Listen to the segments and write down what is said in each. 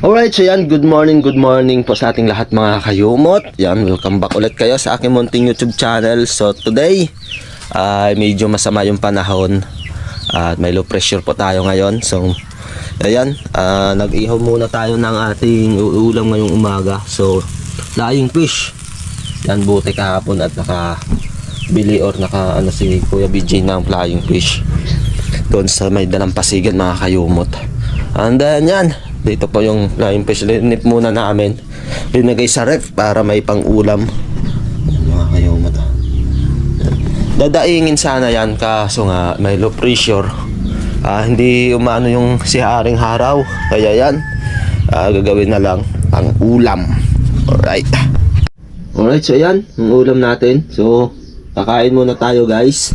Alright, so yan, good morning po sa ating lahat mga kayumot. Yan, welcome back ulit kayo sa aking munting YouTube channel. So today, medyo masama yung panahon at may low pressure po tayo ngayon. So, ayan, nag-ihaw muna tayo ng ating ulam ngayong umaga. So, flying fish. Yan, buti kahapon at nakabili or ano si Kuya BJ ng flying fish doon sa may dalampasigan mga kayumot. And then yan, dito po yung flying fish. Linip muna namin, linagay sa ref para may pang ulam mga kayumot. Dadaingin sana yan kaso nga may low pressure, hindi umano yung si Haring Haraw, kaya yan gagawin na lang pang ulam. Alright, so yan yung ulam natin. So kakain muna tayo guys.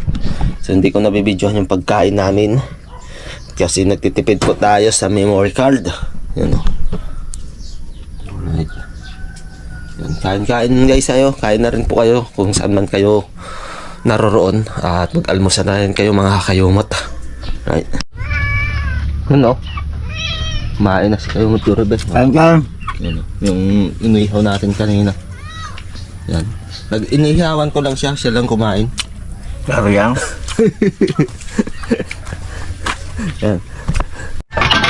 So hindi ko nabibidyohan yung pagkain namin kasi nagtitipid po tayo sa memory card. Yan o. Alright. Yan, kain guys ayo. Kain na rin po kayo kung saan man kayo naroroon. At mag-almusal na rin kayo mga kayumot. Right. Ano? Kumain na si kayumot Jurebe. Yan, yung inihaw natin kanina. Yan. Inihawan ko lang siya lang kumain. Claro yan. Yan.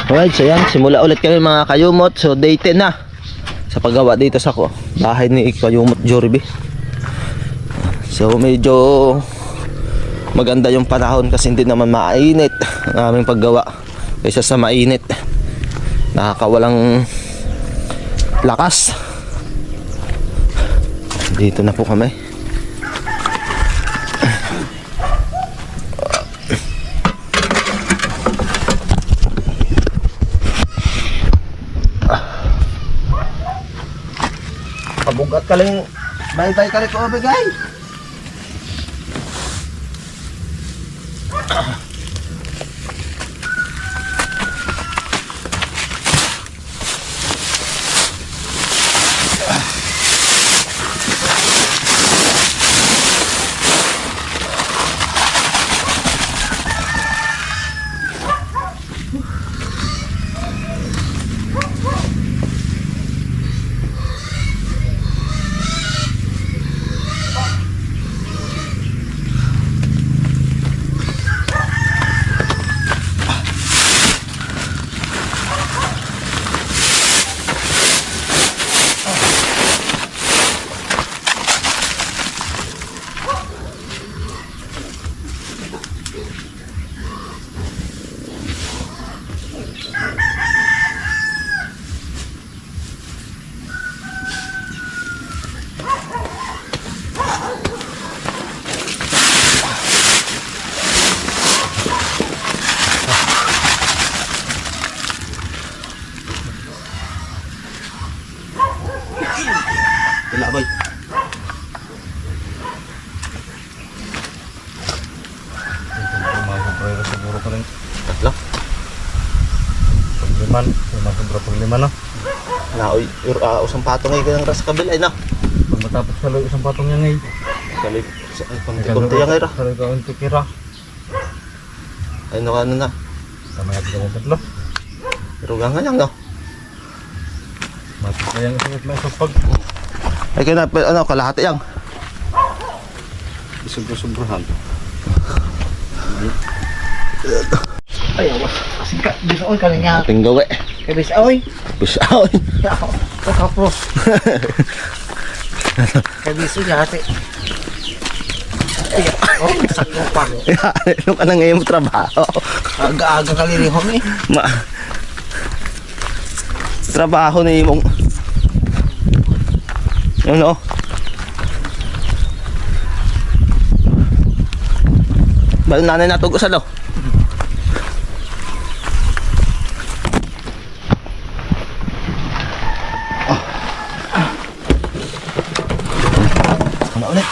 Alright, so yan, simula ulit kami mga kayumot. So day 10 na sa paggawa dito sa bahay ni Kayumot Jurebe. So medyo maganda yung panahon kasi hindi naman mainit ang aming paggawa kaysa sa mainit. Nakakawalang lakas. Dito na po kami. Pabugat ka lang. Bye-bye ka rin ko, bigay. Wala boy. Siguro pa rin. Tatlo. Pagliman. Sobra pagliman na. Naoy, usang patong ay ganang ras kabila ay na. Pag matapos sa loob isang patong yan ngay. Kalip, kunti yang ay ra. Sa loob ang tikira. Ay no ano na. Tama natin kami tatlo. Pero gangan lang no. Matik na yung isang may sapag. Ay kaya na, ano, kalahati yang. Sobra-sobrahan. Ay, awas. Kasingkat. Bisaoy ka niya. Ating gawi. Kaya bisaoy. Bisaoy. Kakapos. Kaya bisaoy niya ate. Ay, oh, sakto pa. Ano ka na ngayon mo trabaho? Aga-aga kalirihom eh. Trabaho na yung ano? Ba't nanay natugos ano? Ano ulit?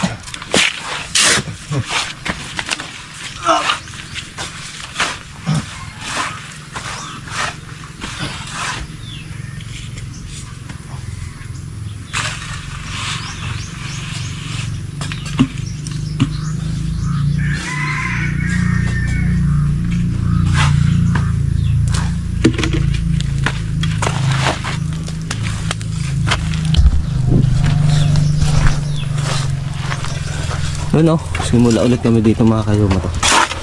Yun o, simula ulit kami dito mga kayuma to.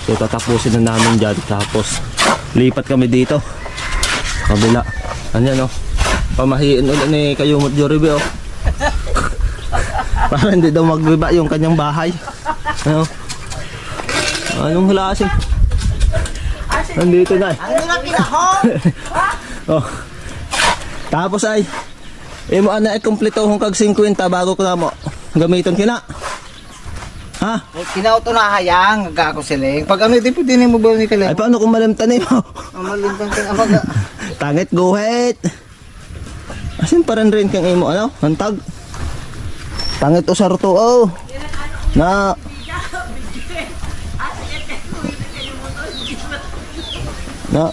So tatapusin na namin dyan. Tapos lipat kami dito. Kabila. Ano o. Pamahiin ulit ni kayuma at Jollibee o. Para hindi daw magbiba yung kanyang bahay. Ano? Anong hulasin? Nandito na eh. Ano na pinahon? Oh. Tapos ay imo ana kompleto hong kag 50 bago ko na mo gamiton kina. Ha? Kinauto na hayang, gago siling. Pag ano, di pwede na mo ba ni Ay Kaling? paano kung malimtanin mo? Amalintang ka na. Tangit guhit. Asin paran rin kang imo ano? Hantag. Tangit usar to oh. Na Na.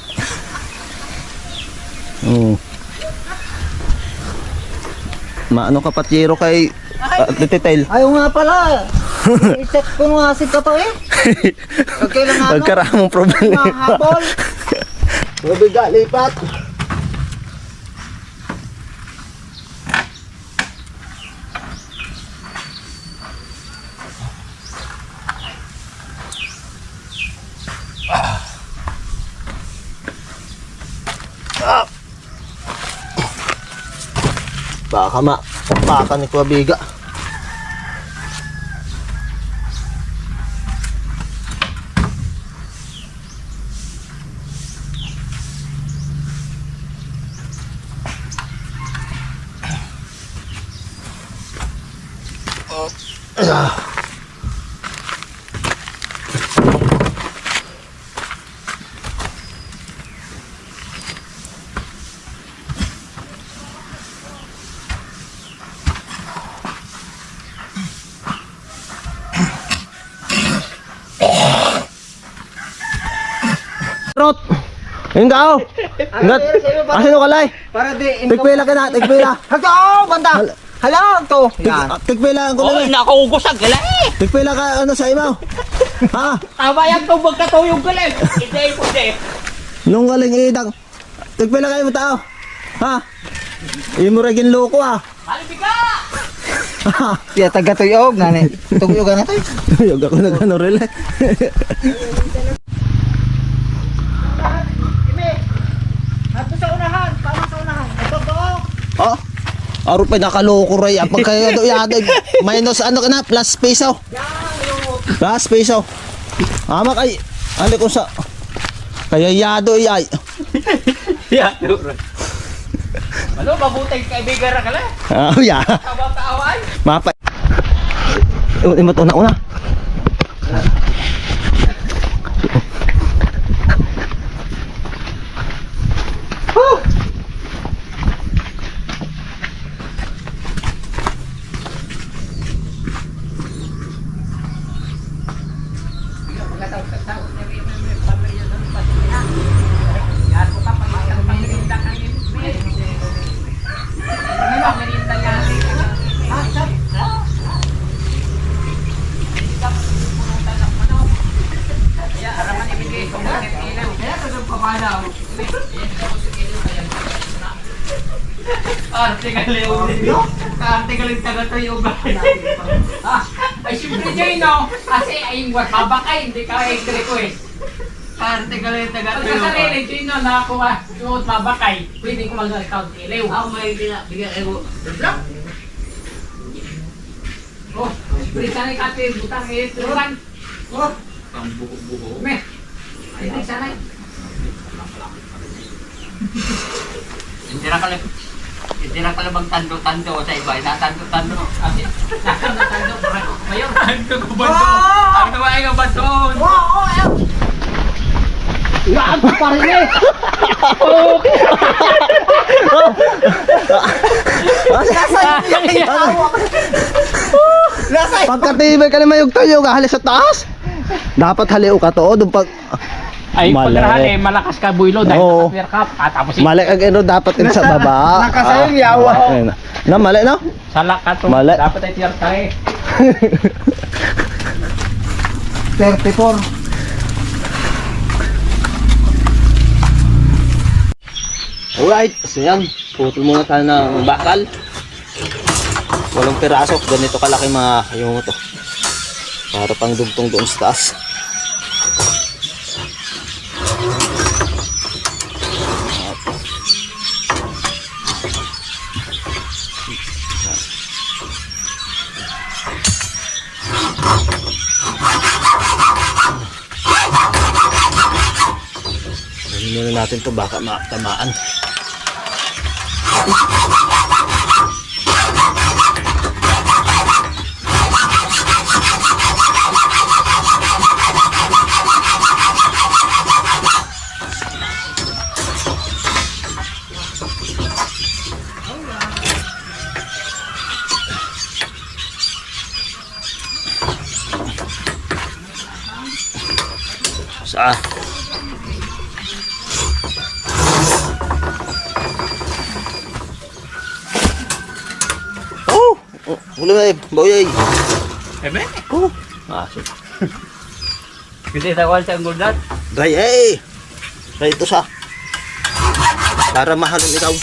Maano ka patyero kay detail. Ayaw nga pala. I-check ko nga si Kato eh. Pag kailangan Magkaramong problema. mahabol. Mabiga lipat. Baka ni Kuwabiga. Rot. Ingaw. Ngat. Asin ko kalay. Para di Tigpila ka na, tigpila. Hagto, banda. Hala, to. Yan. Tigpila ko lang. Nakaugos ang galay! Tigpila ka ano sa imaw. Ha? Tama yan itong magkatuyong galay! Hindi po de! Nung galing idang. Tigpila kayo mo tao. Ha? Imo regin loko ah. Halibiga! Ya taga tuyog nani. Tuyog na to. Yung ako nagano rele. Ato sa unahan! Tama sa unahan! Ito to! Oh. Aro pa nakaloko ray. Pag kayo do yadag minus ano ka na plus peso. Plus peso. Ama kay ano ko sa kaya yado ay. Yeah! Ano, mabutay kaibigan ka lang? Ah, yeah. Habang kaaway? Mapa. Imot una. Artikel taga to yung ay siyempre dyan no kasi ay babakay hindi ka request artikel taga to yung sarili dyan no nakakuha yung babakay pwede ko mag-account ilaw ako may bigyan ego oh siyempre sanay kati butang turuan oh ang buko me ay sanay hindi na pala magtando-tando sa iba. Natando-tando. Kasi natando-tando. Mayor. Ang bato. Ang nawain ang bato. Yan pa rin eh. Pagkatibay ka naman yung tayo ka halis sa taas. Dapat haliw ka to dun pag Ay, Mali. pagrahan maalakas ka builo dahil Oo. sa World Cup. Tapos mali ang ano dapat din sa baba. Nakasayang yawa. Ayun na. Na mali no? sa lakat to. Mali. Dapat ay tiyar tayo. 34. Alright, so yan. Putol muna tayo ng bakal. Walong piraso. Ganito kalaki mga yung to. Para pang dugtong doon sa taas. Gawin muna natin to baka matamaan. Saan? Oh! Huli na eh, boy. Ebe? Oh! Ah, sige. Kasi sa kwan sa guldat. Dry eh! Dry ito sa. Para mahalong ikaw.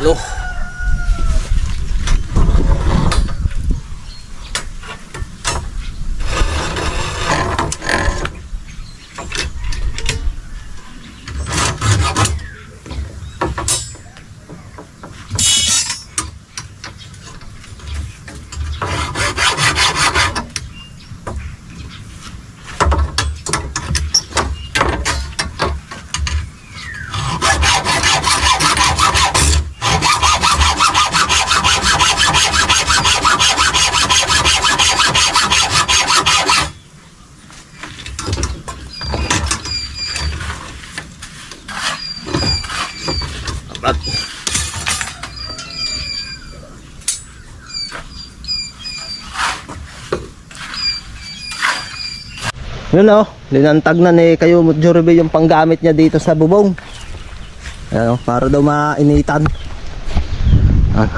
Loh. At yun o, linantag na ni kayo Joribe yung panggamit niya dito sa bubong. Ayan, para daw mainitan. Ah.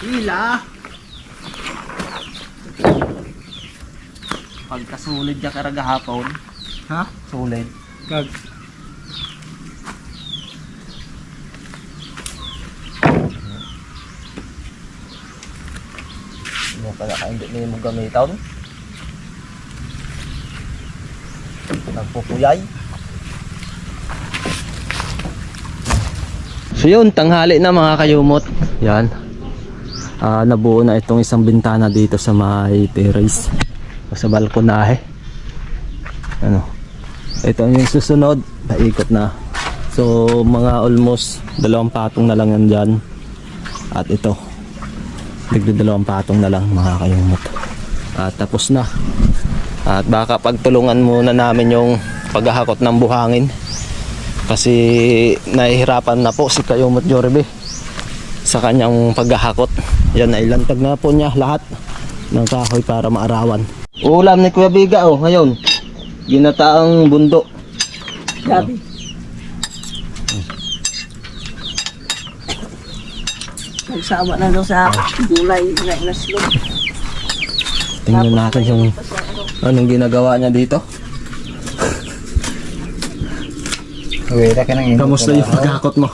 Hila. Pagkasulid niya karaga hapon. Ha? Sulid. Kag. Ano pala ka hindi mo gamiton? Nagpupuyay. So yun, tanghali na mga kayumot. Yan. Nabuo na itong isang bintana dito sa may terrace. O sa balkonahe. Ano. Ito yung susunod. Paikot na. So mga almost 2 patong na lang yan dyan. At ito. Tigdo 2 patong na lang mga kayumot. At tapos na. At baka pagtulungan muna namin yung paghahakot ng buhangin. Kasi nahihirapan na po si Kayumot Jorybe sa kanyang paghahakot. Yan ay lantag na po niya lahat ng kahoy para maarawan. Ulam ni Kuya Biga ngayon. Ginataang bundo. Gabi. Nagsama na daw sa gulay na inaslog. Tingnan natin yung anong ginagawa niya dito. Uwera ka nang init. Kamusta yung paghahakot mo?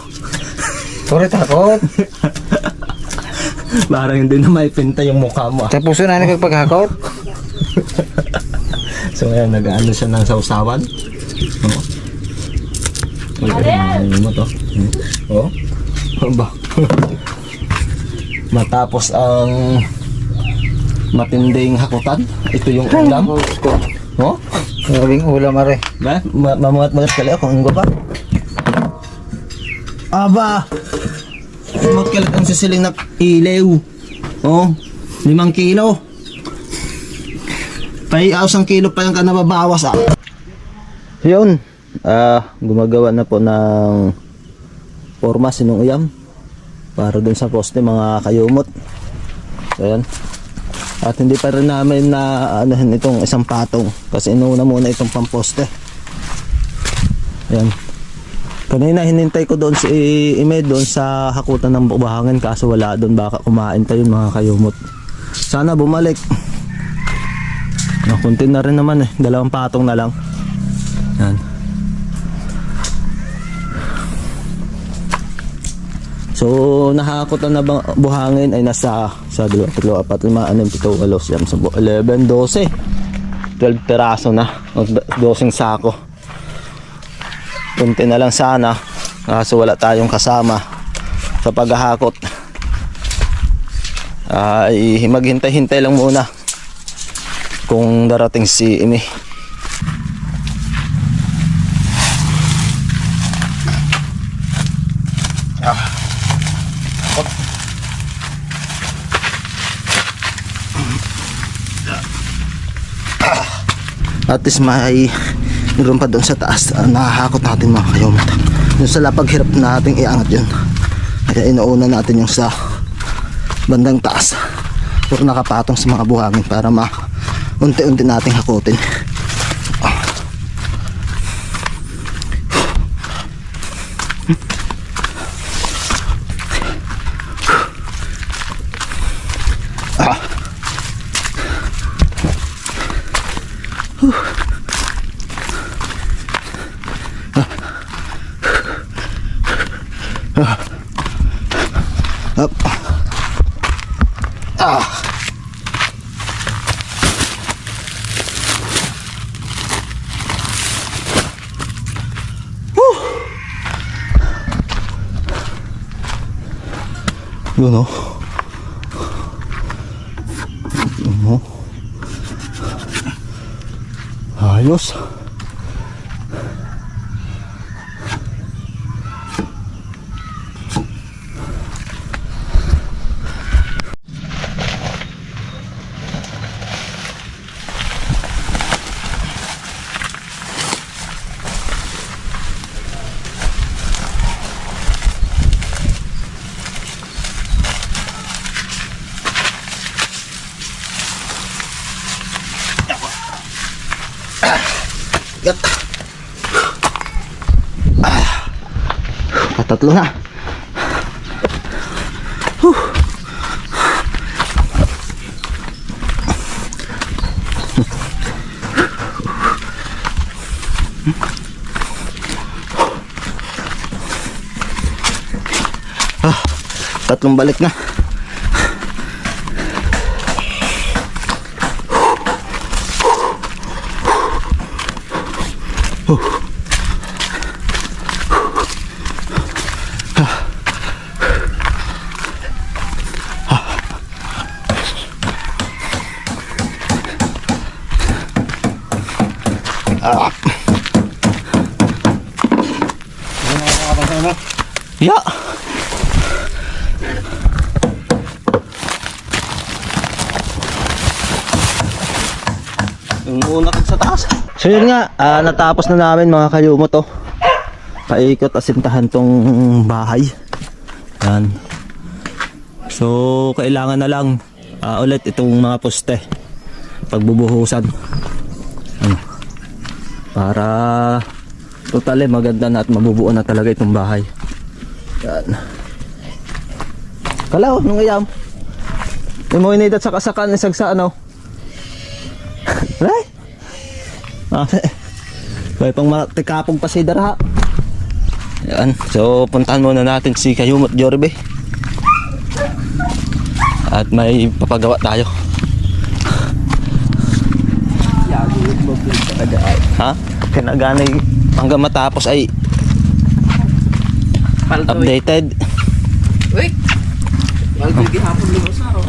Sorry takot. Parang hindi na maipinta yung mukha mo. Tapos na nagpaghakot. So ngayon nag-ano siya ng sausawan. Ano mo to? Oh. Ba. Matapos ang matinding hakutan, ito yung ulam. Oh? Maraming ulam are. Ba? Mamuhat-muhat kali ako ang pa. Aba. Mamuhat kali ang sisiling na ilaw. Oh, 5 kilo. Paiaw 1 kilo pa yung ka nababawas ah. Yun. Gumagawa na po ng forma sinunguyam para dun sa poste mga kayumot. Ayan. At hindi pa rin namin na anuhin itong isang patong kasi inuuna muna itong pamposte. Ayan. Kanina hinintay ko doon si Imed doon sa hakutan ng buhangin kaso wala doon, baka kumain tayo mga kayumot. Sana bumalik. Kunti na rin naman 2 patong na lang. Ayan. So nahakot na buhangin ay nasa 2, 3, 4, 5, 6, 7, 8, 11, 12 peraso na o 12 sako. Kunti na lang sana kaso wala tayong kasama sa paghahakot. Maghintay-hintay lang muna kung darating si Imi. At least may meron pa doon sa taas. Nakahakot natin mga kayumot. Doon sa lapag hirap natin iangat yun. Kaya inuuna natin yung sa bandang taas. Puro nakapatong sa mga buhangin para unti-unti nating hakutin. Up. Yun o. Ayos. Patatlo na. Tatlong balik na. Ya. Yung una sa taas. So yun nga, natapos na namin mga kayumot to. Paikot asintahan tong bahay. Yan. So kailangan na lang ulit itong mga poste. Pagbubuhusan. Ano? Para totally maganda na at mabubuo na talaga itong bahay. Yan. Kalaw, nung iyam. Yung mo inidat sa kasakan, isag sa ano. Right? May pang matikapong pasidar ha. Yan. So, puntahan muna natin si Kayumot Jorbe. At may papagawa tayo. Ha? Kinaganay hanggang matapos ay updated. Uy! Waldo gihapon lumos na ro.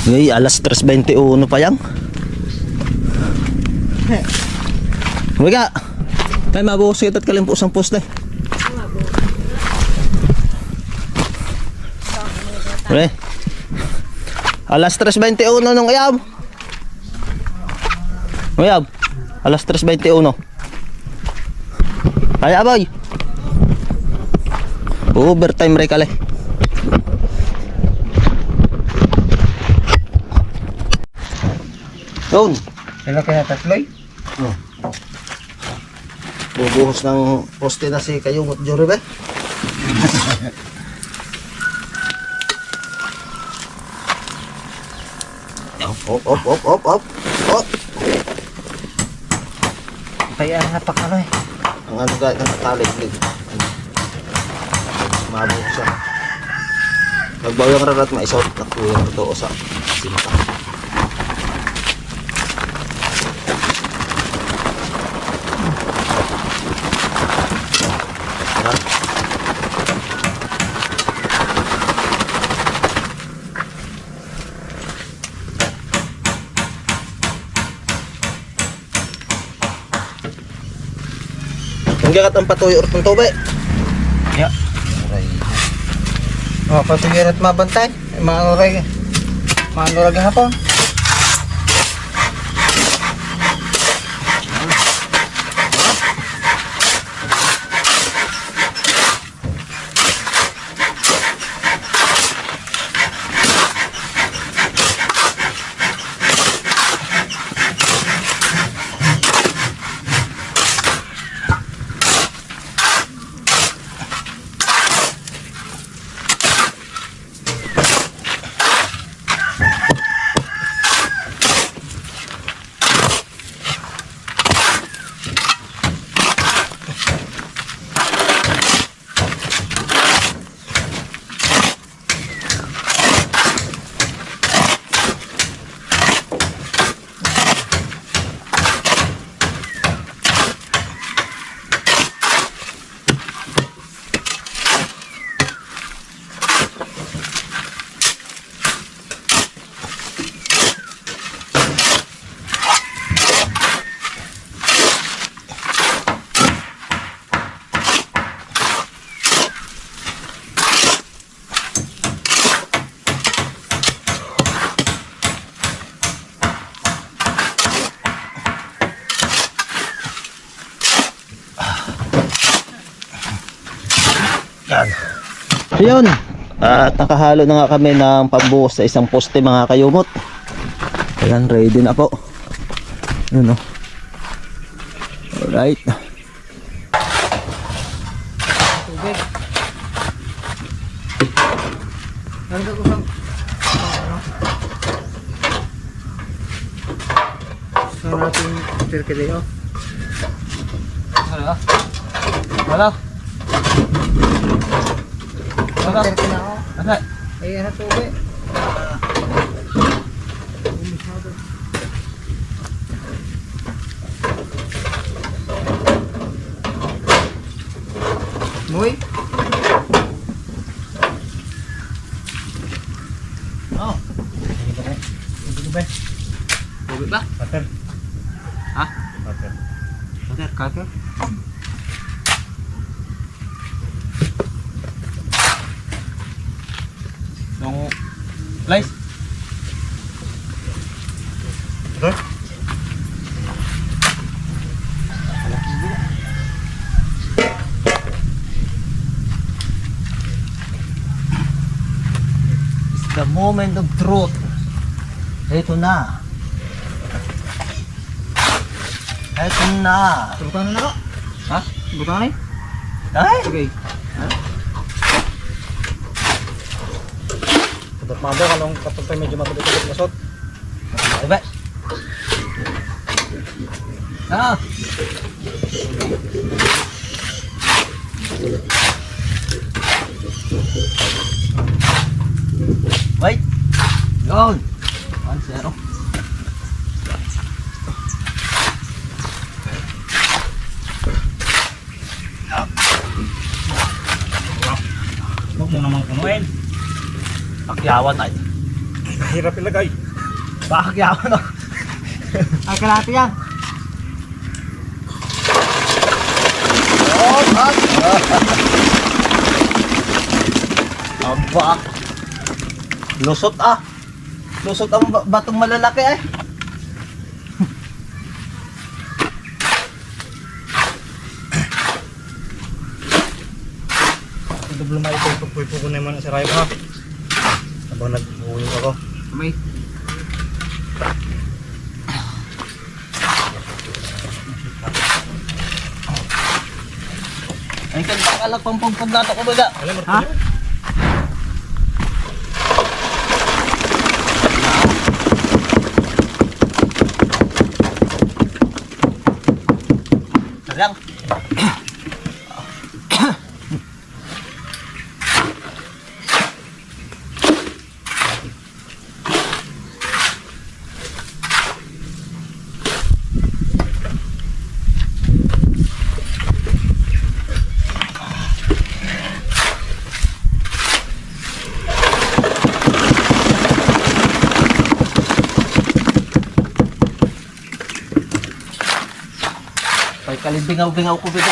Ngay, alas 3:21 pa yang. Huwag ka! May mabuhos kita at kalimpos ang post na. Wala. Alas 3:21 nung ayam. Ayam. Alas 3:21. Ay abay. Overtime ray kale. Doon. Sila kaya tatloy? Bubuhos ng poste na si Kayumot Jorbe. Op. Kaya napakaloy. Ang ano guys, ang talik din. Mabuhos siya. Nagbawang rarat maisot na kuyang ito sa sinta. Ang gakat ang patuyo urtong tobe. Ya. Oh, patugirat mabantay. Mga oray. Mga oray hapon. Ayun. At nakahalo na nga kami ng pambuhos sa isang poste mga kayumot. Ayan, ready na po. Ayun o. Alright. Tubig. Nandun ko sang... So natin pirkili oh. Wala. Wala. Wala. Pero na ako. Ano? Eh, ano tubig? Muy? Oh. Tubig ba? Pater. Ha? Pater. Cutter, cutter. Yung slice. Pater. It's the moment of truth. Ito na. Ito na. Bukan na ako. Ha? Bukan na eh. Ay! Sige. Dapat mabo kalong kapag tayo medyo matututok masot. Iba. Ah. Wait. Yun. 1-0. Huwag mo namang punuin. Pakyawan ay. Mahirap ilagay. Pakyawan oh. Ay, kalahati yan. Aba. Lusot ah. Lusot ang batong malalaki eh. Ito lumay ito. Pupuy ko na yung mga sirayo ha. Habang nag-uwi ako. May. Ay kanta ka lang pampungpong nato ko ba? Alam mo, Ha? Sarang. Ay kalibingaw-bingaw ko ba?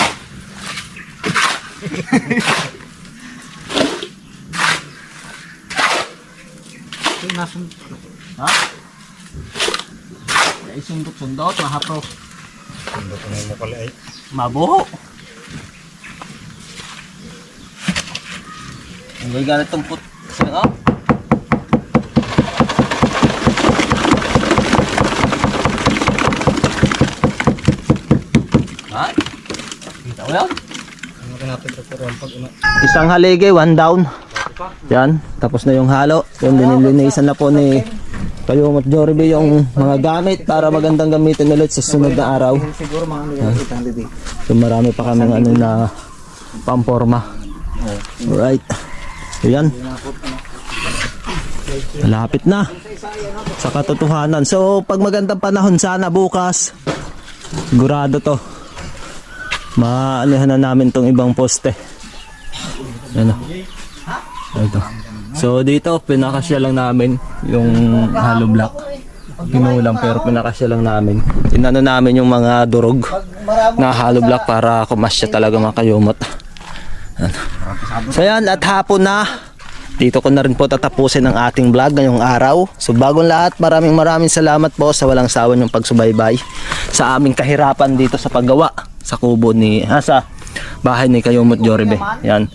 Ito, nasun. Ha? Ay sundot-sundot, mahapro. Hindi ko na yung mukali ay. Mabuho. Ang gay ganit tong put. Sino? Ha? Kita mo yun? Ano ka natin ito pero pag una. Isang haligi, 1 down. Yan, tapos na yung halo. Yung linilinisan na po ni Kayumot Jollibee yung mga gamit para magandang gamitin ulit sa sunod na araw. Siguro mga ano yan. Itang didi. So marami pa kaming ano na pamporma. Alright. So yan. Malapit na sa katotohanan. So pag magandang panahon sana bukas, sigurado to. Maanihan na namin tong ibang poste. Ano? Ito. So dito pinakasya lang namin yung hollow block. Ginulang pero pinakasya lang namin. Tinano namin yung mga durog na hollow block para kumasya talaga mga kayumot. Ano. So yan at hapon na. Dito ko na rin po tatapusin ang ating vlog ngayong araw. So bagong lahat, maraming salamat po sa walang sawa niyong pagsubaybay sa aming kahirapan dito sa paggawa sa kubo ni sa bahay ni Kayumot Jollibee. Yan.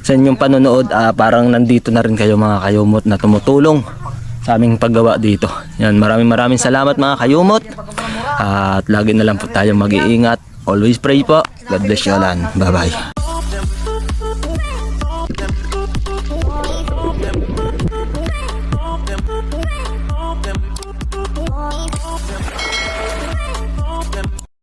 Sa inyong panonood, parang nandito na rin kayo mga kayumot na tumutulong sa aming paggawa dito. Yan, maraming salamat mga kayumot. At lagi na lang po tayong mag-iingat. Always pray po. God bless you all. Bye bye.